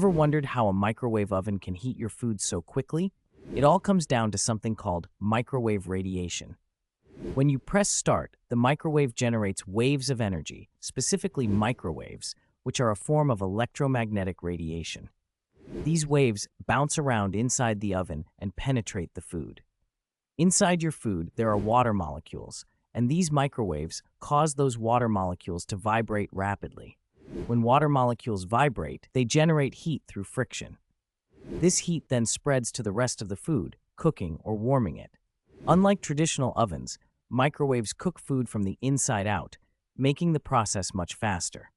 Ever wondered how a microwave oven can heat your food so quickly? It all comes down to something called microwave radiation. When you press start, the microwave generates waves of energy, specifically microwaves, which are a form of electromagnetic radiation. These waves bounce around inside the oven and penetrate the food. Inside your food, there are water molecules, and these microwaves cause those water molecules to vibrate rapidly. When water molecules vibrate, they generate heat through friction. This heat then spreads to the rest of the food, cooking or warming it. Unlike traditional ovens, microwaves cook food from the inside out, making the process much faster.